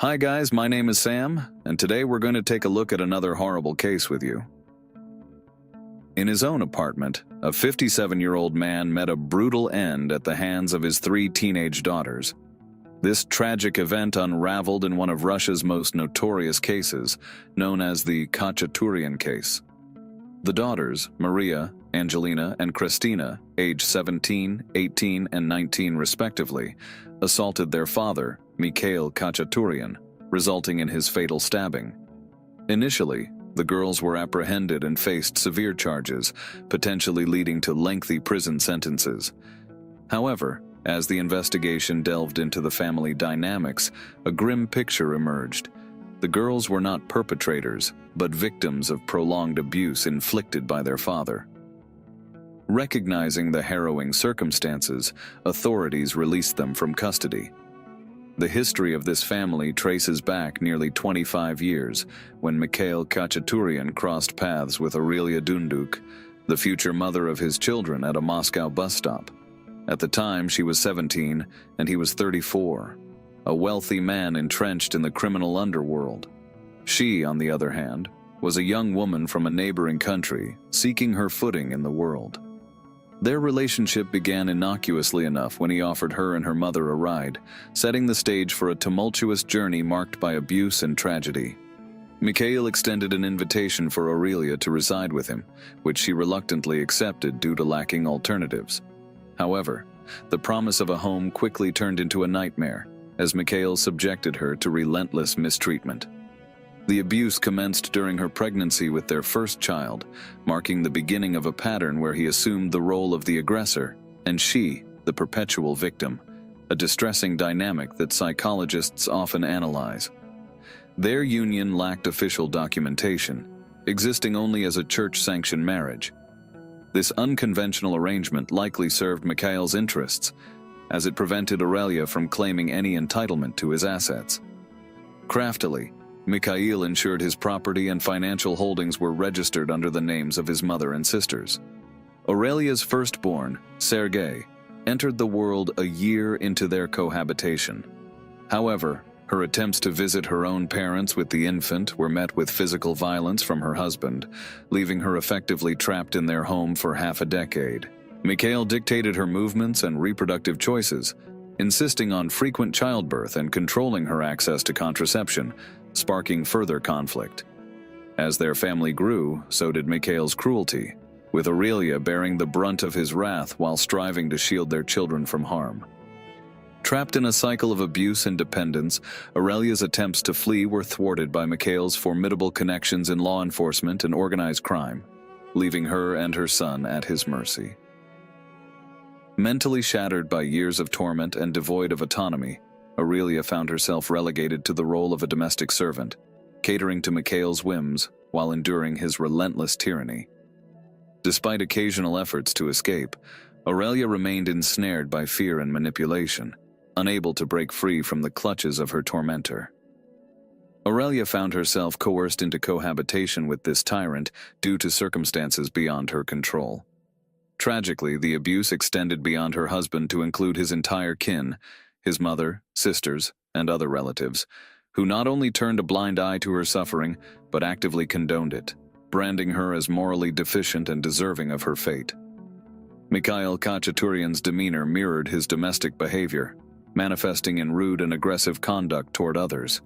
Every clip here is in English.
Hi guys, my name is Sam, and today we're going to take a look at another horrible case with you. In his own apartment, a 57-year-old man met a brutal end at the hands of his 3 teenage daughters. This tragic event unraveled in one of Russia's most notorious cases, known as the Khachaturian case. The daughters, Maria, Angelina, and Christina, aged 17, 18, and 19 respectively, assaulted their father, Mikhail Khachaturian, resulting in his fatal stabbing. Initially, the girls were apprehended and faced severe charges, potentially leading to lengthy prison sentences. However, as the investigation delved into the family dynamics, a grim picture emerged. The girls were not perpetrators, but victims of prolonged abuse inflicted by their father. Recognizing the harrowing circumstances, authorities released them from custody. The history of this family traces back nearly 25 years, when Mikhail Khachaturian crossed paths with Aurelia Dunduk, the future mother of his children, at a Moscow bus stop. At the time, she was 17 and he was 34, a wealthy man entrenched in the criminal underworld. She, on the other hand, was a young woman from a neighboring country, seeking her footing in the world. Their relationship began innocuously enough when he offered her and her mother a ride, setting the stage for a tumultuous journey marked by abuse and tragedy. Mikhail extended an invitation for Aurelia to reside with him, which she reluctantly accepted due to lacking alternatives. However, the promise of a home quickly turned into a nightmare, as Mikhail subjected her to relentless mistreatment. The abuse commenced during her pregnancy with their first child, marking the beginning of a pattern where he assumed the role of the aggressor, and she, the perpetual victim, a distressing dynamic that psychologists often analyze. Their union lacked official documentation, existing only as a church-sanctioned marriage. This unconventional arrangement likely served Mikhail's interests, as it prevented Aurelia from claiming any entitlement to his assets. Craftily, Mikhail ensured his property and financial holdings were registered under the names of his mother and sisters. Aurelia's firstborn, Sergei, entered the world a year into their cohabitation. However, her attempts to visit her own parents with the infant were met with physical violence from her husband, leaving her effectively trapped in their home for half a decade. Mikhail dictated her movements and reproductive choices, insisting on frequent childbirth and controlling her access to contraception, sparking further conflict. As their family grew, so did Mikhail's cruelty, with Aurelia bearing the brunt of his wrath while striving to shield their children from harm. Trapped in a cycle of abuse and dependence, Aurelia's attempts to flee were thwarted by Mikhail's formidable connections in law enforcement and organized crime, leaving her and her son at his mercy. Mentally shattered by years of torment and devoid of autonomy, Aurelia found herself relegated to the role of a domestic servant, catering to Mikhail's whims while enduring his relentless tyranny. Despite occasional efforts to escape, Aurelia remained ensnared by fear and manipulation, unable to break free from the clutches of her tormentor. Aurelia found herself coerced into cohabitation with this tyrant due to circumstances beyond her control. Tragically, the abuse extended beyond her husband to include his entire kin, his mother, sisters, and other relatives, who not only turned a blind eye to her suffering, but actively condoned it, branding her as morally deficient and deserving of her fate. Mikhail Khachaturian's demeanor mirrored his domestic behavior, manifesting in rude and aggressive conduct toward others.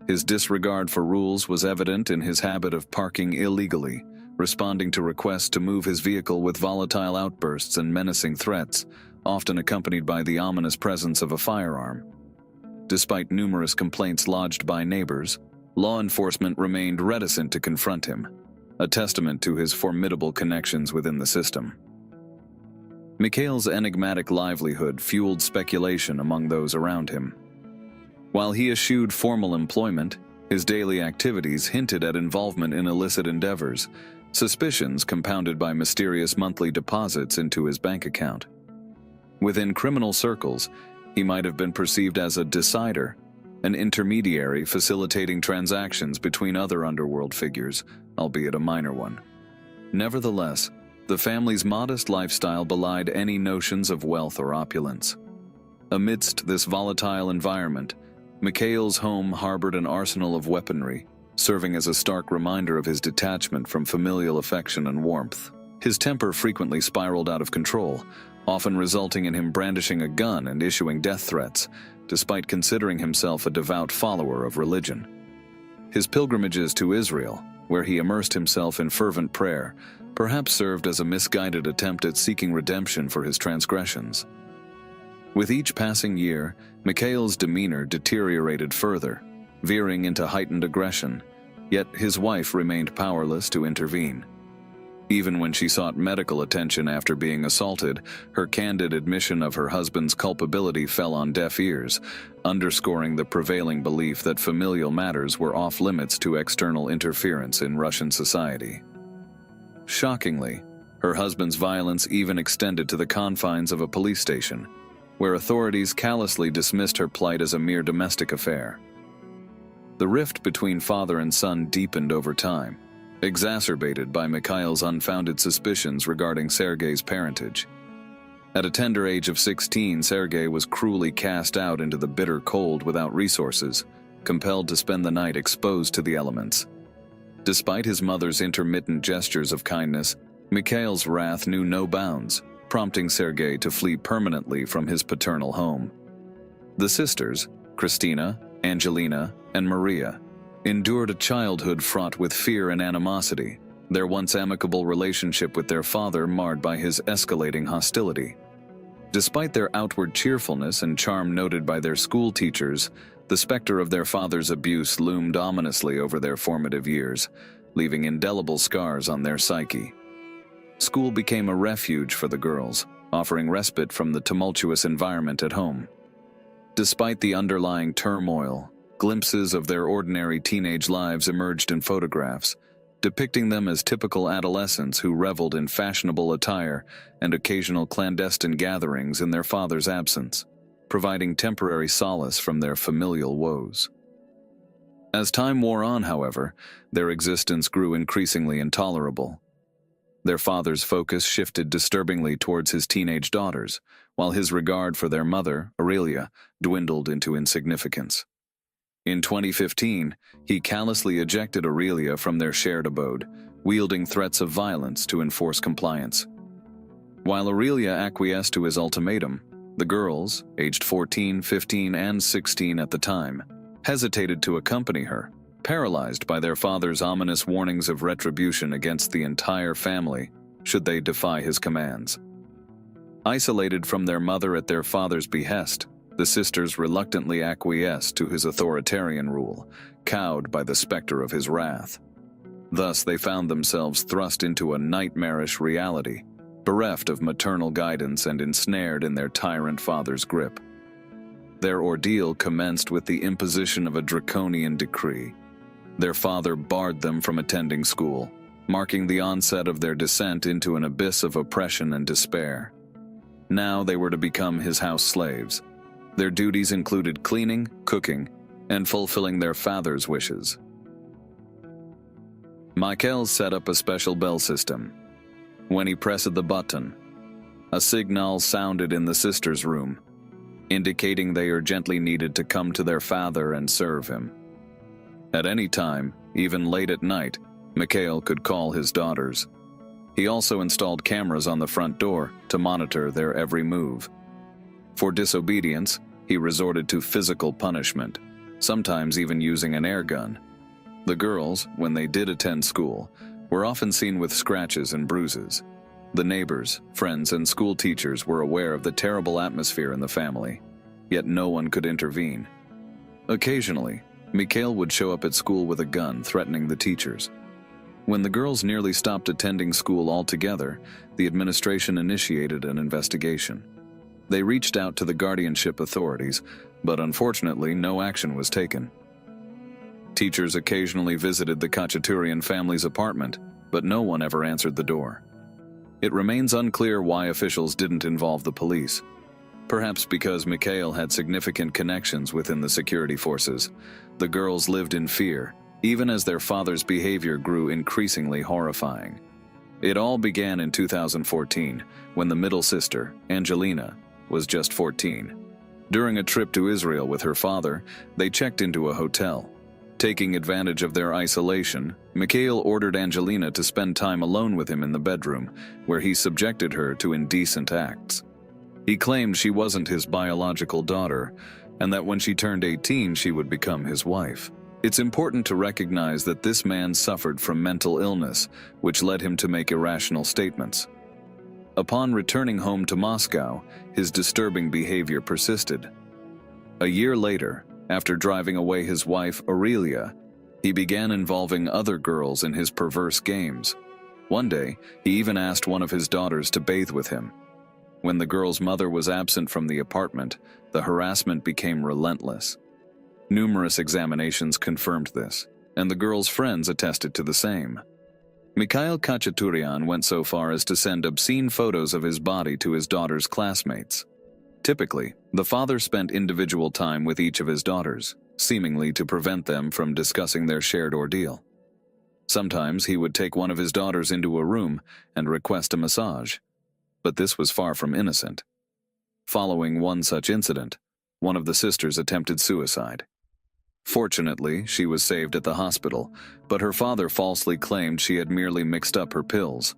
His disregard for rules was evident in his habit of parking illegally, responding to requests to move his vehicle with volatile outbursts and menacing threats, often accompanied by the ominous presence of a firearm. Despite numerous complaints lodged by neighbors, law enforcement remained reticent to confront him, a testament to his formidable connections within the system. Mikhail's enigmatic livelihood fueled speculation among those around him. While he eschewed formal employment, his daily activities hinted at involvement in illicit endeavors, suspicions compounded by mysterious monthly deposits into his bank account. Within criminal circles, he might have been perceived as a decider, an intermediary facilitating transactions between other underworld figures, albeit a minor one. Nevertheless, the family's modest lifestyle belied any notions of wealth or opulence. Amidst this volatile environment, Mikhail's home harbored an arsenal of weaponry, serving as a stark reminder of his detachment from familial affection and warmth. His temper frequently spiraled out of control, often resulting in him brandishing a gun and issuing death threats, despite considering himself a devout follower of religion. His pilgrimages to Israel, where he immersed himself in fervent prayer, perhaps served as a misguided attempt at seeking redemption for his transgressions. With each passing year, Mikhail's demeanor deteriorated further, veering into heightened aggression, yet his wife remained powerless to intervene. Even when she sought medical attention after being assaulted, her candid admission of her husband's culpability fell on deaf ears, underscoring the prevailing belief that familial matters were off-limits to external interference in Russian society. Shockingly, her husband's violence even extended to the confines of a police station, where authorities callously dismissed her plight as a mere domestic affair. The rift between father and son deepened over time, exacerbated by Mikhail's unfounded suspicions regarding Sergei's parentage. At a tender age of 16, Sergei was cruelly cast out into the bitter cold without resources, compelled to spend the night exposed to the elements. Despite his mother's intermittent gestures of kindness, Mikhail's wrath knew no bounds, prompting Sergei to flee permanently from his paternal home. The sisters, Christina, Angelina, and Maria, endured a childhood fraught with fear and animosity, their once amicable relationship with their father marred by his escalating hostility. Despite their outward cheerfulness and charm noted by their school teachers, the specter of their father's abuse loomed ominously over their formative years, leaving indelible scars on their psyche. School became a refuge for the girls, offering respite from the tumultuous environment at home. Despite the underlying turmoil, glimpses of their ordinary teenage lives emerged in photographs, depicting them as typical adolescents who reveled in fashionable attire and occasional clandestine gatherings in their father's absence, providing temporary solace from their familial woes. As time wore on, however, their existence grew increasingly intolerable. Their father's focus shifted disturbingly towards his teenage daughters, while his regard for their mother, Aurelia, dwindled into insignificance. In 2015, he callously ejected Aurelia from their shared abode, wielding threats of violence to enforce compliance. While Aurelia acquiesced to his ultimatum, the girls, aged 14, 15, and 16 at the time, hesitated to accompany her, paralyzed by their father's ominous warnings of retribution against the entire family should they defy his commands. Isolated from their mother at their father's behest, the sisters reluctantly acquiesced to his authoritarian rule, cowed by the specter of his wrath. Thus they found themselves thrust into a nightmarish reality, bereft of maternal guidance and ensnared in their tyrant father's grip. Their ordeal commenced with the imposition of a draconian decree. Their father barred them from attending school, marking the onset of their descent into an abyss of oppression and despair. Now they were to become his house slaves. Their duties included cleaning, cooking, and fulfilling their father's wishes. Mikhail set up a special bell system. When he pressed the button, a signal sounded in the sisters' room, indicating they urgently needed to come to their father and serve him. At any time, even late at night, Mikhail could call his daughters. He also installed cameras on the front door to monitor their every move. For disobedience, he resorted to physical punishment, sometimes even using an air gun. The girls, when they did attend school, were often seen with scratches and bruises. The neighbors, friends, and school teachers were aware of the terrible atmosphere in the family, yet no one could intervene. Occasionally, Mikhail would show up at school with a gun, threatening the teachers. When the girls nearly stopped attending school altogether, the administration initiated an investigation. They reached out to the guardianship authorities, but unfortunately no action was taken. Teachers occasionally visited the Khachaturian family's apartment, but no one ever answered the door. It remains unclear why officials didn't involve the police. Perhaps because Mikhail had significant connections within the security forces, the girls lived in fear, even as their father's behavior grew increasingly horrifying. It all began in 2014, when the middle sister, Angelina, was just 14. During a trip to Israel with her father, they checked into a hotel. Taking advantage of their isolation, Mikhail ordered Angelina to spend time alone with him in the bedroom, where he subjected her to indecent acts. He claimed she wasn't his biological daughter, and that when she turned 18 she would become his wife. It's important to recognize that this man suffered from mental illness, which led him to make irrational statements. Upon returning home to Moscow, his disturbing behavior persisted. A year later, after driving away his wife, Aurelia, he began involving other girls in his perverse games. One day, he even asked one of his daughters to bathe with him. When the girl's mother was absent from the apartment, the harassment became relentless. Numerous examinations confirmed this, and the girl's friends attested to the same. Mikhail Khachaturian went so far as to send obscene photos of his body to his daughter's classmates. Typically, the father spent individual time with each of his daughters, seemingly to prevent them from discussing their shared ordeal. Sometimes he would take one of his daughters into a room and request a massage, but this was far from innocent. Following one such incident, one of the sisters attempted suicide. Fortunately, she was saved at the hospital, but her father falsely claimed she had merely mixed up her pills.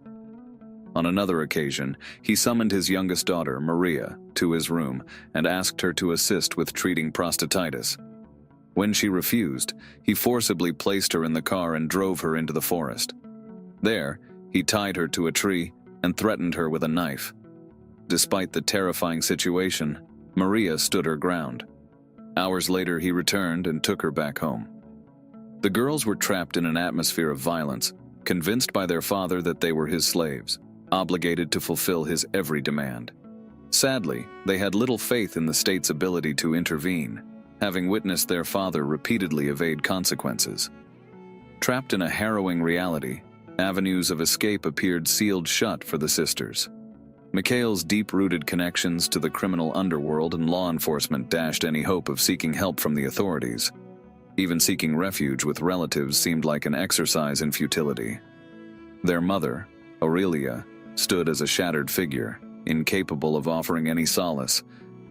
On another occasion, he summoned his youngest daughter, Maria, to his room and asked her to assist with treating prostatitis. When she refused, he forcibly placed her in the car and drove her into the forest. There, he tied her to a tree and threatened her with a knife. Despite the terrifying situation, Maria stood her ground. Hours later, he returned and took her back home. The girls were trapped in an atmosphere of violence, convinced by their father that they were his slaves, obligated to fulfill his every demand. Sadly, they had little faith in the state's ability to intervene, having witnessed their father repeatedly evade consequences. Trapped in a harrowing reality, avenues of escape appeared sealed shut for the sisters. Mikhail's deep-rooted connections to the criminal underworld and law enforcement dashed any hope of seeking help from the authorities. Even seeking refuge with relatives seemed like an exercise in futility. Their mother, Aurelia, stood as a shattered figure, incapable of offering any solace,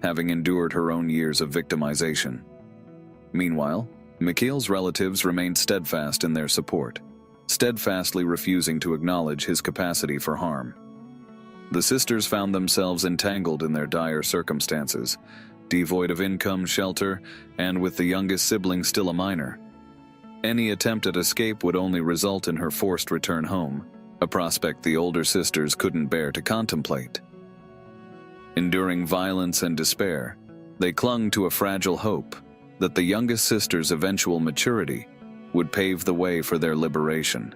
having endured her own years of victimization. Meanwhile, Mikhail's relatives remained steadfast in their support, steadfastly refusing to acknowledge his capacity for harm. The sisters found themselves entangled in their dire circumstances, devoid of income, shelter, and with the youngest sibling still a minor. Any attempt at escape would only result in her forced return home, a prospect the older sisters couldn't bear to contemplate. Enduring violence and despair, they clung to a fragile hope that the youngest sister's eventual maturity would pave the way for their liberation.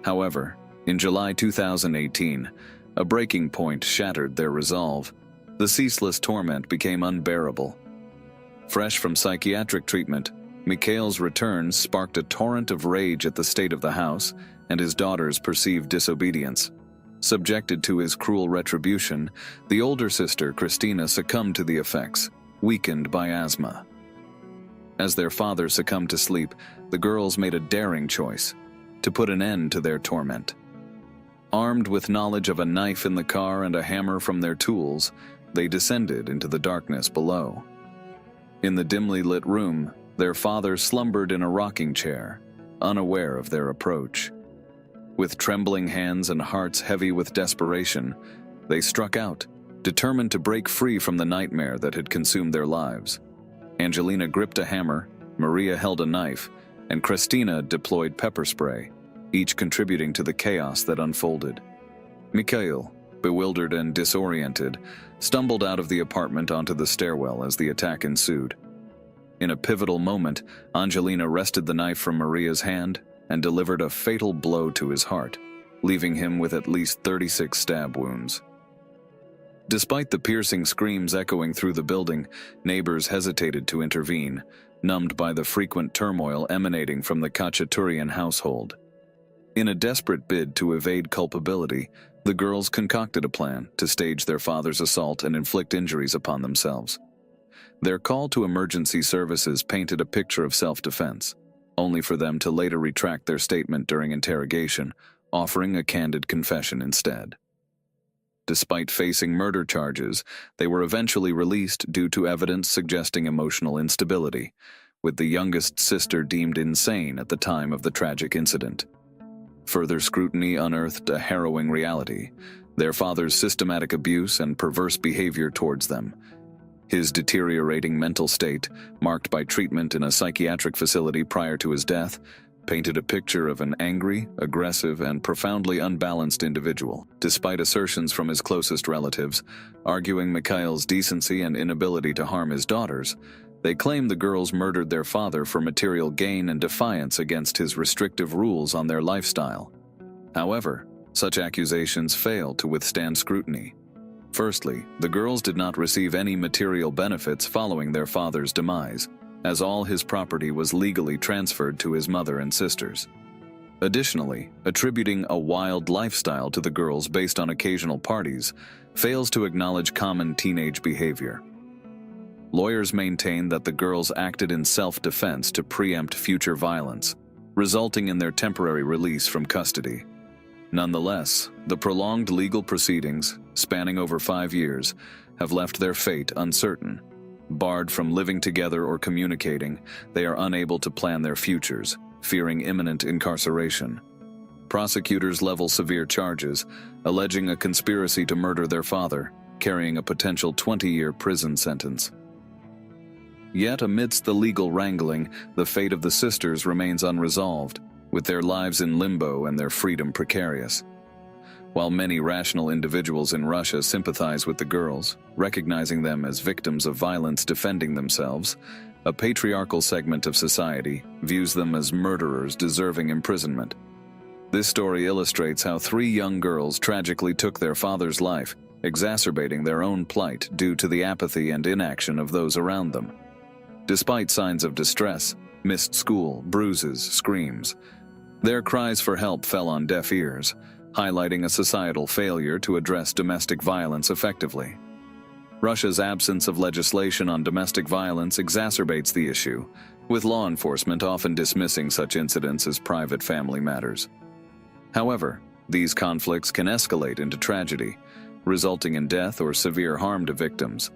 However, in July 2018, a breaking point shattered their resolve. The ceaseless torment became unbearable. Fresh from psychiatric treatment, Mikhail's return sparked a torrent of rage at the state of the house and his daughter's perceived disobedience. Subjected to his cruel retribution, the older sister, Christina, succumbed to the effects, weakened by asthma. As their father succumbed to sleep, the girls made a daring choice: to put an end to their torment. Armed with knowledge of a knife in the car and a hammer from their tools, they descended into the darkness below. In the dimly lit room, their father slumbered in a rocking chair, unaware of their approach. With trembling hands and hearts heavy with desperation, they struck out, determined to break free from the nightmare that had consumed their lives. Angelina gripped a hammer, Maria held a knife, and Christina deployed pepper spray, each contributing to the chaos that unfolded. Mikhail, bewildered and disoriented, stumbled out of the apartment onto the stairwell as the attack ensued. In a pivotal moment, Angelina wrested the knife from Maria's hand and delivered a fatal blow to his heart, leaving him with at least 36 stab wounds. Despite the piercing screams echoing through the building, neighbors hesitated to intervene, numbed by the frequent turmoil emanating from the Khachaturian household. In a desperate bid to evade culpability, the girls concocted a plan to stage their father's assault and inflict injuries upon themselves. Their call to emergency services painted a picture of self-defense, only for them to later retract their statement during interrogation, offering a candid confession instead. Despite facing murder charges, they were eventually released due to evidence suggesting emotional instability, with the youngest sister deemed insane at the time of the tragic incident. Further scrutiny unearthed a harrowing reality: their father's systematic abuse and perverse behavior towards them. His deteriorating mental state, marked by treatment in a psychiatric facility prior to his death, painted a picture of an angry, aggressive, and profoundly unbalanced individual. Despite assertions from his closest relatives, arguing Mikhail's decency and inability to harm his daughters, they claim the girls murdered their father for material gain and defiance against his restrictive rules on their lifestyle. However, such accusations failed to withstand scrutiny. Firstly, the girls did not receive any material benefits following their father's demise, as all his property was legally transferred to his mother and sisters. Additionally, attributing a wild lifestyle to the girls based on occasional parties fails to acknowledge common teenage behavior. Lawyers maintain that the girls acted in self-defense to preempt future violence, resulting in their temporary release from custody. Nonetheless, the prolonged legal proceedings, spanning over 5 years, have left their fate uncertain. Barred from living together or communicating, they are unable to plan their futures, fearing imminent incarceration. Prosecutors level severe charges, alleging a conspiracy to murder their father, carrying a potential 20-year prison sentence. Yet amidst the legal wrangling, the fate of the sisters remains unresolved, with their lives in limbo and their freedom precarious. While many rational individuals in Russia sympathize with the girls, recognizing them as victims of violence defending themselves, a patriarchal segment of society views them as murderers deserving imprisonment. This story illustrates how 3 young girls tragically took their father's life, exacerbating their own plight due to the apathy and inaction of those around them. Despite signs of distress, missed school, bruises, screams, their cries for help fell on deaf ears, highlighting a societal failure to address domestic violence effectively. Russia's absence of legislation on domestic violence exacerbates the issue, with law enforcement often dismissing such incidents as private family matters. However, these conflicts can escalate into tragedy, resulting in death or severe harm to victims.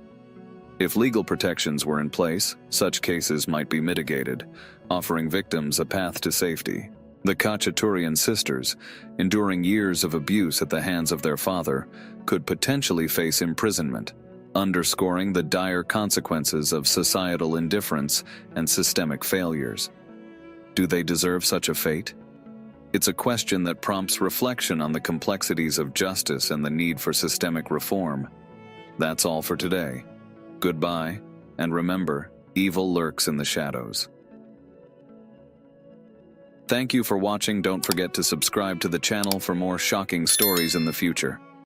If legal protections were in place, such cases might be mitigated, offering victims a path to safety. The Khachaturian sisters, enduring years of abuse at the hands of their father, could potentially face imprisonment, underscoring the dire consequences of societal indifference and systemic failures. Do they deserve such a fate? It's a question that prompts reflection on the complexities of justice and the need for systemic reform. That's all for today. Goodbye, and remember, evil lurks in the shadows. Thank you for watching. Don't forget to subscribe to the channel for more shocking stories in the future.